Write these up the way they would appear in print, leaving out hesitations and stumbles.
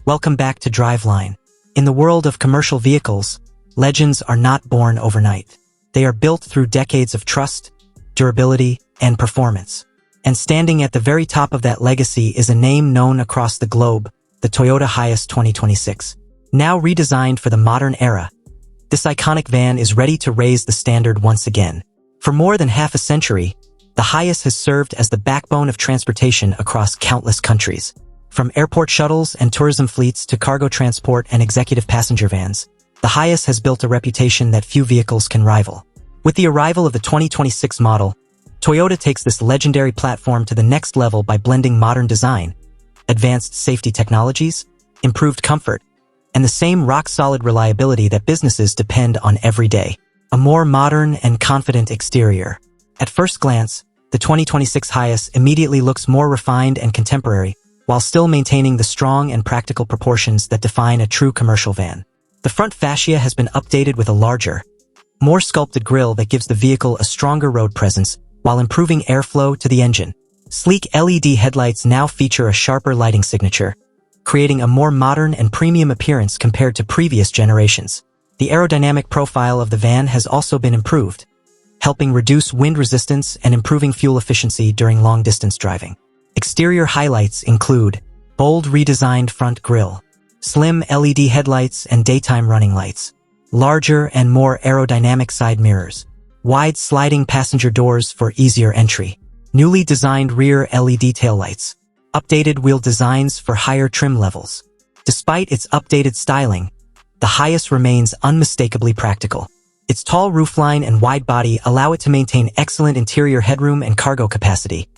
Welcome back to Driveline. In the world of commercial vehicles, legends are not born overnight. They are built through decades of trust, durability, and performance. And standing at the very top of that legacy is a name known across the globe, the Toyota Hiace 2026. Now redesigned for the modern era, this iconic van is ready to raise the standard once again. For more than half a century, the Hiace has served as the backbone of transportation across countless countries. From airport shuttles and tourism fleets to cargo transport and executive passenger vans, the Hiace has built a reputation that few vehicles can rival. With the arrival of the 2026 model, Toyota takes this legendary platform to the next level by blending modern design, advanced safety technologies, improved comfort, and the same rock-solid reliability that businesses depend on every day. A more modern and confident exterior. At first glance, the 2026 Hiace immediately looks more refined and contemporary, while still maintaining the strong and practical proportions that define a true commercial van. The front fascia has been updated with a larger, more sculpted grille that gives the vehicle a stronger road presence while improving airflow to the engine. Sleek LED headlights now feature a sharper lighting signature, creating a more modern and premium appearance compared to previous generations. The aerodynamic profile of the van has also been improved, helping reduce wind resistance and improving fuel efficiency during long-distance driving. Exterior highlights include bold redesigned front grille, slim LED headlights and daytime running lights, larger and more aerodynamic side mirrors, wide sliding passenger doors for easier entry, newly designed rear LED taillights, updated wheel designs for higher trim levels. Despite its updated styling, the Hiace remains unmistakably practical. Its tall roofline and wide body allow it to maintain excellent interior headroom and cargo capacity,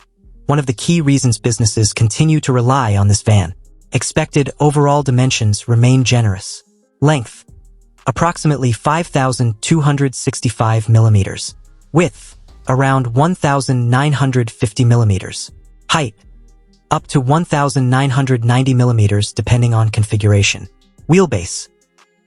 one of the key reasons businesses continue to rely on this van. Expected overall dimensions remain generous. Length: approximately 5,265 millimeters. Width: around 1,950 millimeters. Height: up to 1,990 millimeters depending on configuration. Wheelbase: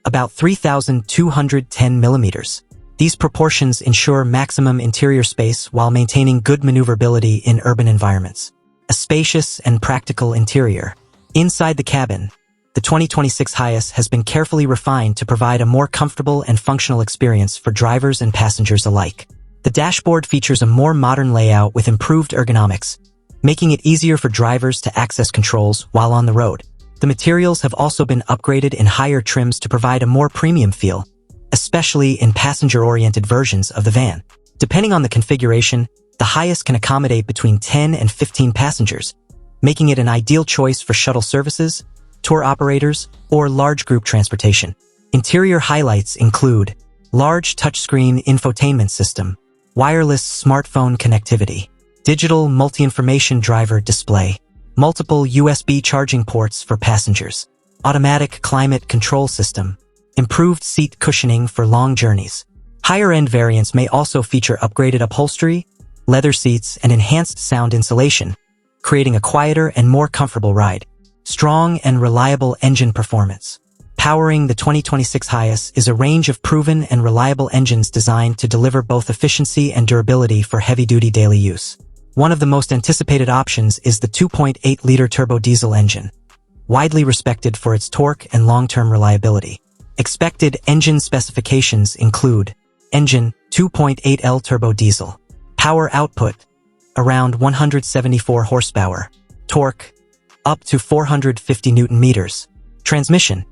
about 3,210 millimeters. These proportions ensure maximum interior space while maintaining good maneuverability in urban environments. A spacious and practical interior. Inside the cabin, the 2026 Hiace has been carefully refined to provide a more comfortable and functional experience for drivers and passengers alike. The dashboard features a more modern layout with improved ergonomics, making it easier for drivers to access controls while on the road. The materials have also been upgraded in higher trims to provide a more premium feel, especially in passenger-oriented versions of the van. Depending on the configuration, the Hiace can accommodate between 10 and 15 passengers, making it an ideal choice for shuttle services, tour operators, or large group transportation. Interior highlights include large touchscreen infotainment system, wireless smartphone connectivity, digital multi-information driver display, multiple USB charging ports for passengers, automatic climate control system, improved seat cushioning for long journeys. Higher-end variants may also feature upgraded upholstery, leather seats, and enhanced sound insulation, creating a quieter and more comfortable ride. Strong and reliable engine performance. Powering the 2026 Hiace is a range of proven and reliable engines designed to deliver both efficiency and durability for heavy-duty daily use. One of the most anticipated options is the 2.8-liter turbo diesel engine, widely respected for its torque and long-term reliability. Expected engine specifications include engine 2.8L turbo diesel, power output around 174 horsepower, torque up to 450 Newton meters, transmission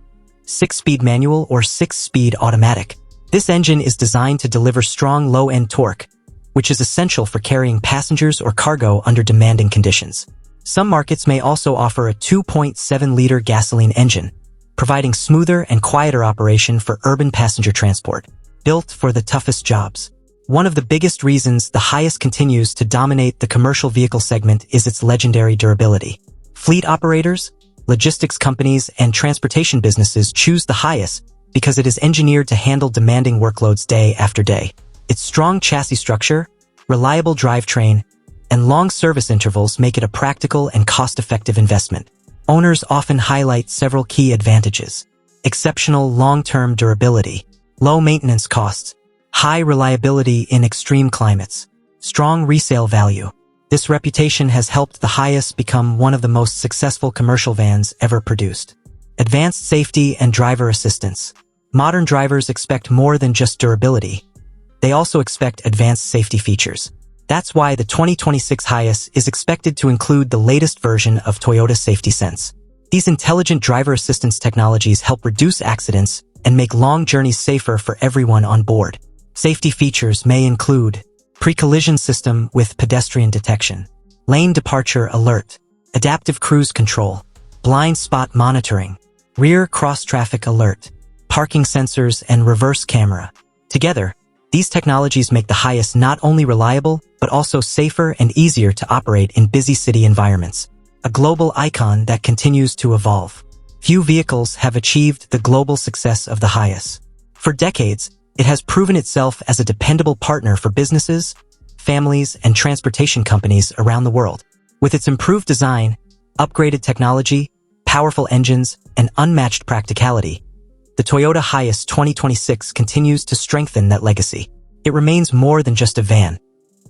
6-speed manual or 6-speed automatic. This engine is designed to deliver strong low-end torque, which is essential for carrying passengers or cargo under demanding conditions. Some markets may also offer a 2.7-liter gasoline engine, providing smoother and quieter operation for urban passenger transport. Built for the toughest jobs. One of the biggest reasons the Hiace continues to dominate the commercial vehicle segment is its legendary durability. Fleet operators, logistics companies, and transportation businesses choose the Hiace because it is engineered to handle demanding workloads day after day. Its strong chassis structure, reliable drivetrain, and long service intervals make it a practical and cost-effective investment. Owners often highlight several key advantages: exceptional long-term durability, low maintenance costs, high reliability in extreme climates, strong resale value. This reputation has helped the Hiace become one of the most successful commercial vans ever produced. Advanced safety and driver assistance. Modern drivers expect more than just durability. They also expect advanced safety features. That's why the 2026 Hiace is expected to include the latest version of Toyota Safety Sense. These intelligent driver assistance technologies help reduce accidents and make long journeys safer for everyone on board. Safety features may include pre-collision system with pedestrian detection, lane departure alert, adaptive cruise control, blind spot monitoring, rear cross-traffic alert, parking sensors, and reverse camera. Together, these technologies make the Hiace not only reliable, but also safer and easier to operate in busy city environments. A global icon that continues to evolve. Few vehicles have achieved the global success of the Hiace. For decades, it has proven itself as a dependable partner for businesses, families, and transportation companies around the world. With its improved design, upgraded technology, powerful engines, and unmatched practicality, the Toyota Hiace 2026 continues to strengthen that legacy. It remains more than just a van.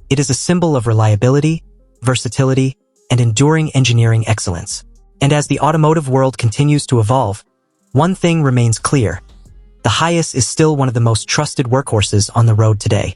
It is a symbol of reliability, versatility, and enduring engineering excellence. And as the automotive world continues to evolve, one thing remains clear. The Hiace is still one of the most trusted workhorses on the road today.